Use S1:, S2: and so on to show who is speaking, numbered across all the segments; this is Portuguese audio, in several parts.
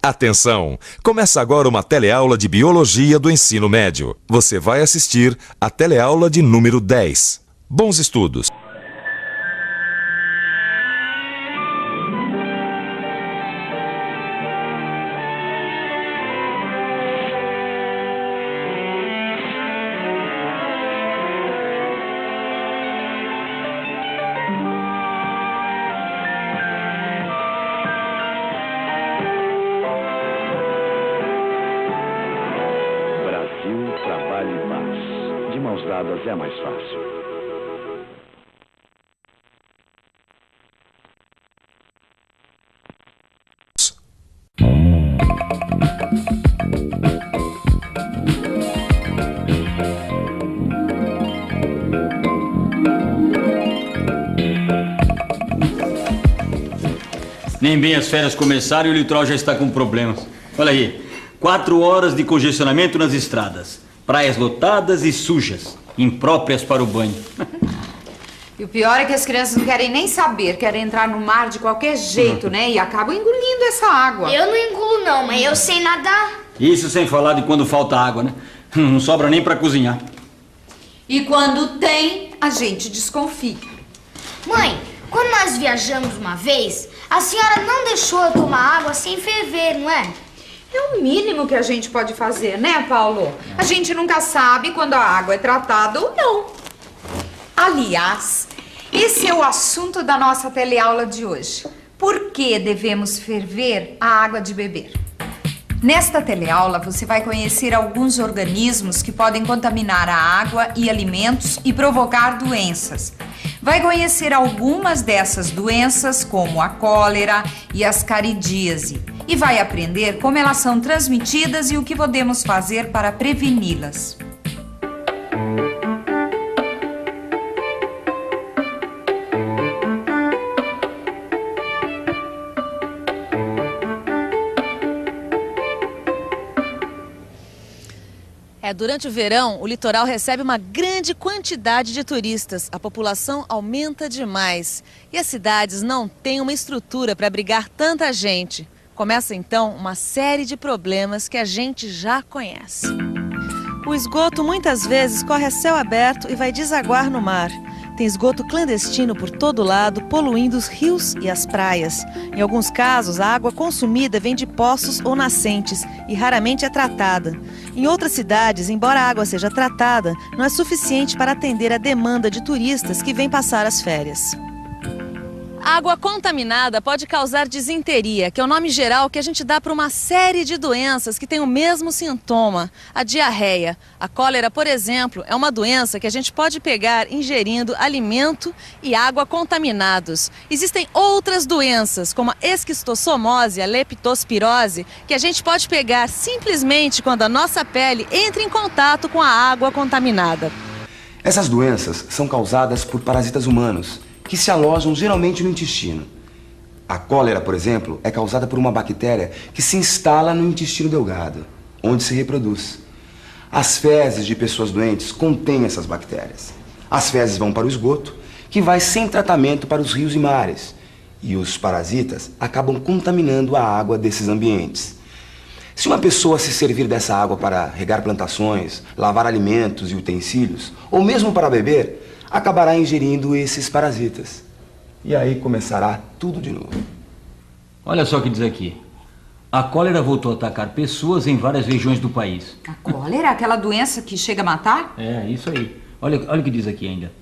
S1: Atenção! Começa agora uma teleaula de Biologia do Ensino Médio. Você vai assistir a teleaula de número 10. Bons estudos!
S2: Trabalho e paz. De mãos dadas é mais fácil.
S3: Nem bem as férias começaram e o litoral já está com problemas. Olha aí, 4 horas de congestionamento nas estradas. Praias lotadas e sujas, impróprias para o banho.
S4: E o pior é que as crianças não querem nem saber, querem entrar no mar de qualquer jeito, né? E acabam engolindo essa água.
S5: Eu não engulo não, mas eu sei nadar.
S3: Isso sem falar de quando falta água, né? Não sobra nem para cozinhar.
S4: E quando tem, a gente desconfia.
S5: Mãe, quando nós viajamos uma vez, a senhora não deixou eu tomar água sem ferver, não é?
S4: É o mínimo que a gente pode fazer, né, Paulo? A gente nunca sabe quando a água é tratada ou não. Aliás, esse é o assunto da nossa teleaula de hoje. Por que devemos ferver a água de beber? Nesta teleaula, você vai conhecer alguns organismos que podem contaminar a água e alimentos e provocar doenças. Vai conhecer algumas dessas doenças, como a cólera e a ascaridíase, e vai aprender como elas são transmitidas e o que podemos fazer para preveni-las.
S6: Durante o verão, o litoral recebe uma grande quantidade de turistas. A população aumenta demais e as cidades não têm uma estrutura para abrigar tanta gente. Começa então uma série de problemas que a gente já conhece. O esgoto muitas vezes corre a céu aberto e vai desaguar no mar. Tem esgoto clandestino por todo lado, poluindo os rios e as praias. Em alguns casos, a água consumida vem de poços ou nascentes e raramente é tratada. Em outras cidades, embora a água seja tratada, não é suficiente para atender a demanda de turistas que vêm passar as férias. A água contaminada pode causar disenteria, que é o nome geral que a gente dá para uma série de doenças que têm o mesmo sintoma, a diarreia. A cólera, por exemplo, é uma doença que a gente pode pegar ingerindo alimento e água contaminados. Existem outras doenças, como a esquistossomose, a leptospirose, que a gente pode pegar simplesmente quando a nossa pele entra em contato com a água contaminada.
S7: Essas doenças são causadas por parasitas humanos, que se alojam geralmente no intestino. A cólera, por exemplo, é causada por uma bactéria que se instala no intestino delgado, onde se reproduz. As fezes de pessoas doentes contêm essas bactérias. As fezes vão para o esgoto, que vai sem tratamento para os rios e mares. E os parasitas acabam contaminando a água desses ambientes. Se uma pessoa se servir dessa água para regar plantações, lavar alimentos e utensílios, ou mesmo para beber, acabará ingerindo esses parasitas. E aí começará tudo de novo.
S3: Olha só o que diz aqui. A cólera voltou a atacar pessoas em várias regiões do país.
S4: A cólera? Aquela doença que chega a matar?
S3: É, isso aí. Olha o que diz aqui ainda.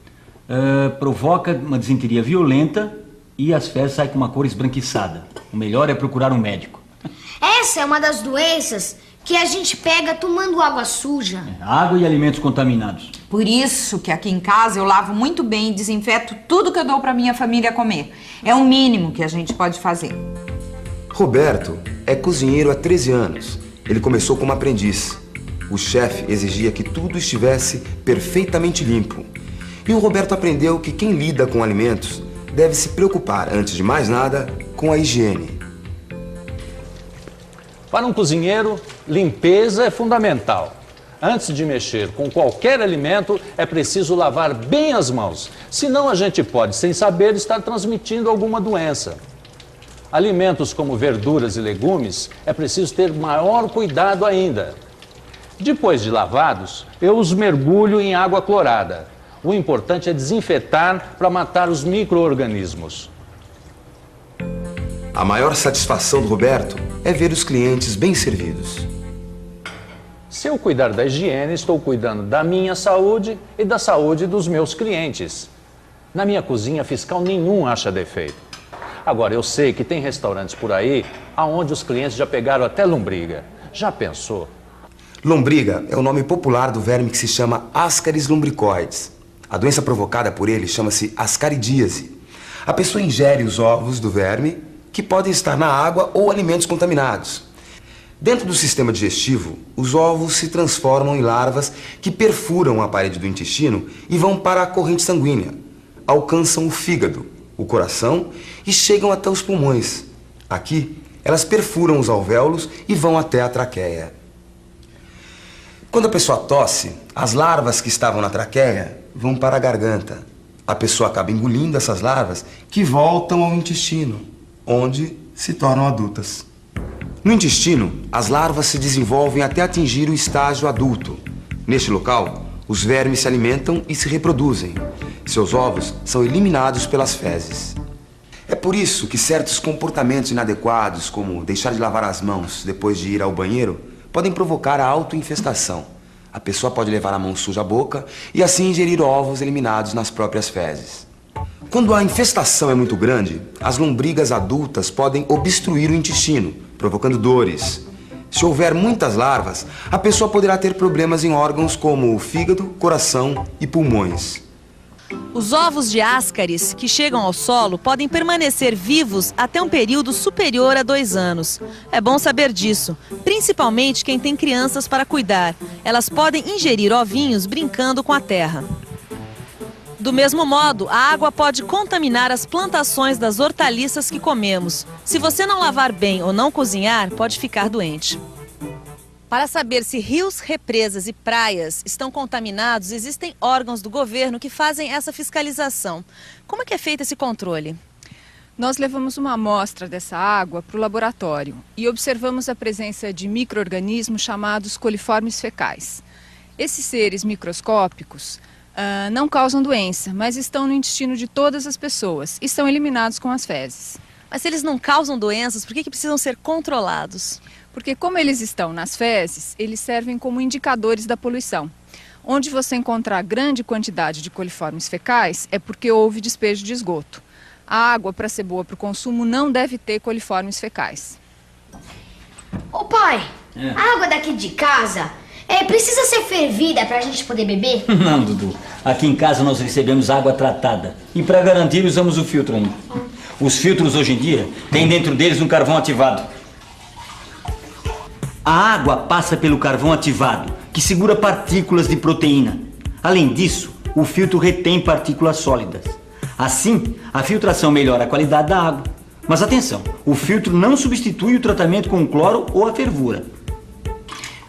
S3: Provoca uma disenteria violenta e as fezes saem com uma cor esbranquiçada. O melhor é procurar um médico.
S5: Essa é uma das doenças que a gente pega tomando água suja.
S3: Água e alimentos contaminados.
S4: Por isso que aqui em casa eu lavo muito bem e desinfeto tudo que eu dou para minha família comer. É o mínimo que a gente pode fazer.
S7: Roberto é cozinheiro há 13 anos. Ele começou como aprendiz. O chefe exigia que tudo estivesse perfeitamente limpo. E o Roberto aprendeu que quem lida com alimentos deve se preocupar, antes de mais nada, com a higiene.
S8: Para um cozinheiro, limpeza é fundamental. Antes de mexer com qualquer alimento, é preciso lavar bem as mãos. Senão a gente pode, sem saber, estar transmitindo alguma doença. Alimentos como verduras e legumes é preciso ter maior cuidado ainda. Depois de lavados, eu os mergulho em água clorada. O importante é desinfetar para matar os micro-organismos.
S7: A maior satisfação do Roberto é ver os clientes bem servidos.
S8: Se eu cuidar da higiene, estou cuidando da minha saúde e da saúde dos meus clientes. Na minha cozinha, fiscal nenhum acha defeito. Agora, eu sei que tem restaurantes por aí onde os clientes já pegaram até lombriga. Já pensou?
S7: Lombriga é o nome popular do verme que se chama Ascaris lumbricoides. A doença provocada por ele chama-se ascaridíase. A pessoa ingere os ovos do verme, que podem estar na água ou alimentos contaminados. Dentro do sistema digestivo, os ovos se transformam em larvas que perfuram a parede do intestino e vão para a corrente sanguínea. Alcançam o fígado, o coração e chegam até os pulmões. Aqui, elas perfuram os alvéolos e vão até a traqueia. Quando a pessoa tosse, as larvas que estavam na traqueia vão para a garganta. A pessoa acaba engolindo essas larvas que voltam ao intestino, onde se tornam adultas. No intestino, as larvas se desenvolvem até atingir o estágio adulto. Neste local, os vermes se alimentam e se reproduzem. Seus ovos são eliminados pelas fezes. É por isso que certos comportamentos inadequados, como deixar de lavar as mãos depois de ir ao banheiro, podem provocar a autoinfestação. A pessoa pode levar a mão suja à boca e assim ingerir ovos eliminados nas próprias fezes. Quando a infestação é muito grande, as lombrigas adultas podem obstruir o intestino, provocando dores. Se houver muitas larvas, a pessoa poderá ter problemas em órgãos como o fígado, coração e pulmões.
S6: Os ovos de Ascaris que chegam ao solo podem permanecer vivos até um período superior a 2 anos. É bom saber disso, principalmente quem tem crianças para cuidar. Elas podem ingerir ovinhos brincando com a terra. Do mesmo modo, a água pode contaminar as plantações das hortaliças que comemos. Se você não lavar bem ou não cozinhar, pode ficar doente. Para saber se rios, represas e praias estão contaminados, existem órgãos do governo que fazem essa fiscalização. Como é que é feito esse controle?
S9: Nós levamos uma amostra dessa água para o laboratório e observamos a presença de micro-organismos chamados coliformes fecais. Esses seres microscópicos não causam doença, mas estão no intestino de todas as pessoas e são eliminados com as fezes.
S6: Mas se eles não causam doenças, por que precisam ser controlados?
S9: Porque como eles estão nas fezes, eles servem como indicadores da poluição. Onde você encontrar grande quantidade de coliformes fecais é porque houve despejo de esgoto. A água, para ser boa para o consumo, não deve ter coliformes fecais.
S5: Ô pai, a água daqui de casa precisa ser fervida para a gente poder beber?
S3: Não, Dudu. Aqui em casa nós recebemos água tratada. E para garantir usamos o filtro ainda. Os filtros hoje em dia têm dentro deles um carvão ativado. A água passa pelo carvão ativado, que segura partículas de proteína. Além disso, o filtro retém partículas sólidas. Assim, a filtração melhora a qualidade da água. Mas atenção, o filtro não substitui o tratamento com cloro ou a fervura.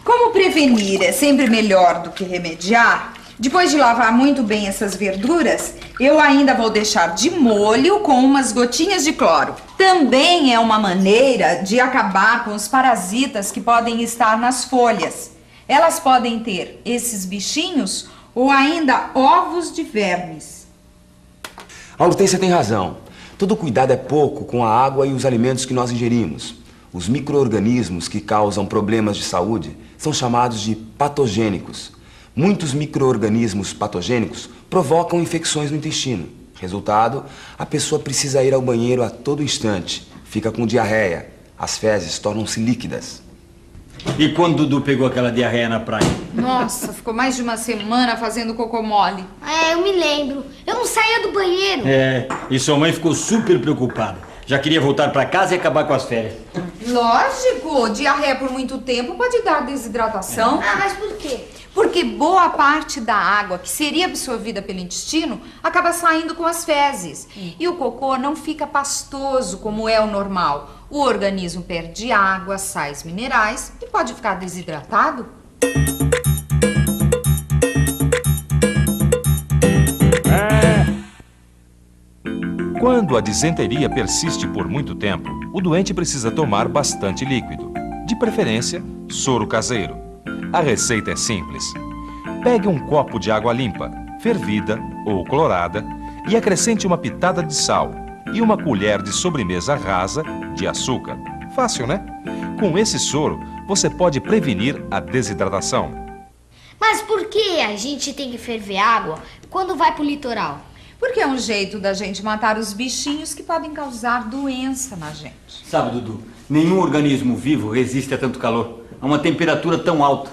S4: Como prevenir é sempre melhor do que remediar, depois de lavar muito bem essas verduras, eu ainda vou deixar de molho com umas gotinhas de cloro. Também é uma maneira de acabar com os parasitas que podem estar nas folhas. Elas podem ter esses bichinhos ou ainda ovos de vermes.
S7: A Hortência tem razão. Todo cuidado é pouco com a água e os alimentos que nós ingerimos. Os micro-organismos que causam problemas de saúde são chamados de patogênicos. Muitos micro-organismos patogênicos provocam infecções no intestino. Resultado, a pessoa precisa ir ao banheiro a todo instante. Fica com diarreia. As fezes tornam-se líquidas.
S3: E quando Dudu pegou aquela diarreia na praia?
S4: Nossa, ficou mais de uma semana fazendo cocô mole.
S5: Eu me lembro. Eu não saía do banheiro.
S3: E sua mãe ficou super preocupada. Já queria voltar para casa e acabar com as férias.
S4: Lógico, diarreia por muito tempo pode dar desidratação.
S5: Mas por quê?
S4: Porque boa parte da água que seria absorvida pelo intestino acaba saindo com as fezes. E o cocô não fica pastoso como é o normal. O organismo perde água, sais minerais e pode ficar desidratado.
S1: Quando a disenteria persiste por muito tempo, o doente precisa tomar bastante líquido. De preferência, soro caseiro. A receita é simples. Pegue um copo de água limpa, fervida ou clorada, e acrescente uma pitada de sal e uma colher de sobremesa rasa de açúcar. Fácil, né? Com esse soro, você pode prevenir a desidratação.
S5: Mas por que a gente tem que ferver água quando vai pro litoral?
S4: Porque é um jeito da gente matar os bichinhos que podem causar doença na gente.
S3: Sabe, Dudu, nenhum organismo vivo resiste a tanto calor, a uma temperatura tão alta.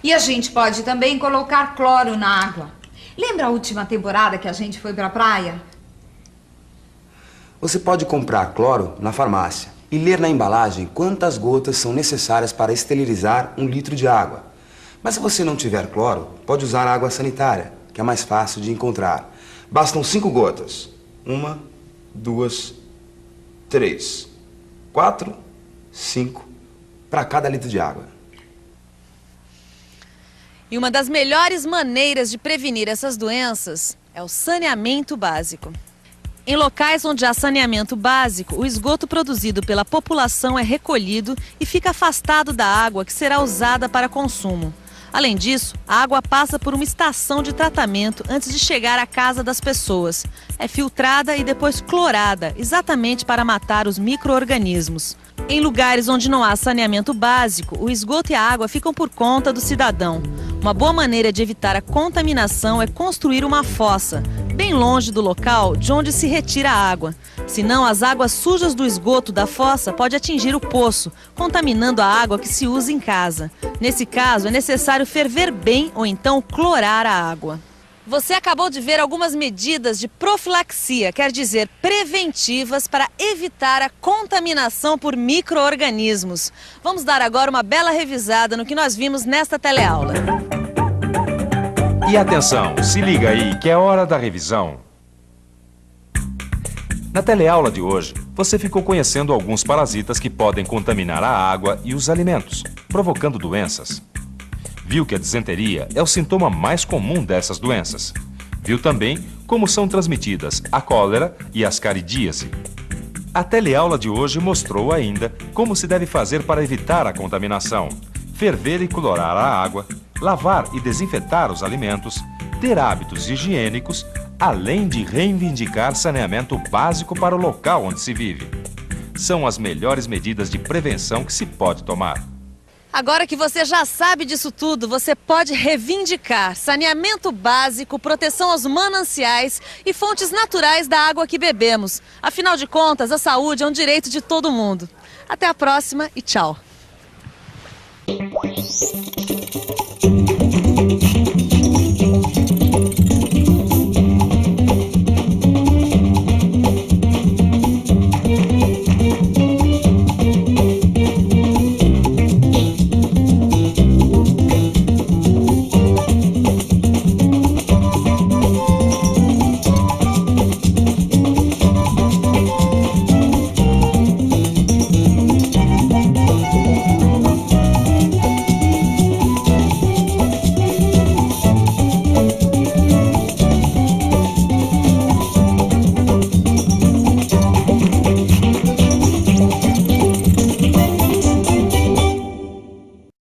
S4: E a gente pode também colocar cloro na água. Lembra a última temporada que a gente foi pra praia?
S7: Você pode comprar cloro na farmácia e ler na embalagem quantas gotas são necessárias para esterilizar 1 litro de água. Mas se você não tiver cloro, pode usar água sanitária, que é mais fácil de encontrar. Bastam 5 gotas. 1, 2, 3, 4, 5 para cada litro de água.
S6: E uma das melhores maneiras de prevenir essas doenças é o saneamento básico. Em locais onde há saneamento básico, o esgoto produzido pela população é recolhido e fica afastado da água que será usada para consumo. Além disso, a água passa por uma estação de tratamento antes de chegar à casa das pessoas. É filtrada e depois clorada, exatamente para matar os micro-organismos. Em lugares onde não há saneamento básico, o esgoto e a água ficam por conta do cidadão. Uma boa maneira de evitar a contaminação é construir uma fossa, bem longe do local de onde se retira a água. Senão, as águas sujas do esgoto da fossa podem atingir o poço, contaminando a água que se usa em casa. Nesse caso, é necessário ferver bem ou então clorar a água. Você acabou de ver algumas medidas de profilaxia, quer dizer, preventivas para evitar a contaminação por micro-organismos. Vamos dar agora uma bela revisada no que nós vimos nesta teleaula.
S1: E atenção, se liga aí que é hora da revisão. Na teleaula de hoje, você ficou conhecendo alguns parasitas que podem contaminar a água e os alimentos, provocando doenças. Viu que a disenteria é o sintoma mais comum dessas doenças. Viu também como são transmitidas a cólera e a ascaridíase. A teleaula de hoje mostrou ainda como se deve fazer para evitar a contaminação, ferver e clorar a água, lavar e desinfetar os alimentos, ter hábitos higiênicos, além de reivindicar saneamento básico para o local onde se vive. São as melhores medidas de prevenção que se pode tomar.
S6: Agora que você já sabe disso tudo, você pode reivindicar saneamento básico, proteção aos mananciais e fontes naturais da água que bebemos. Afinal de contas, a saúde é um direito de todo mundo. Até a próxima e tchau.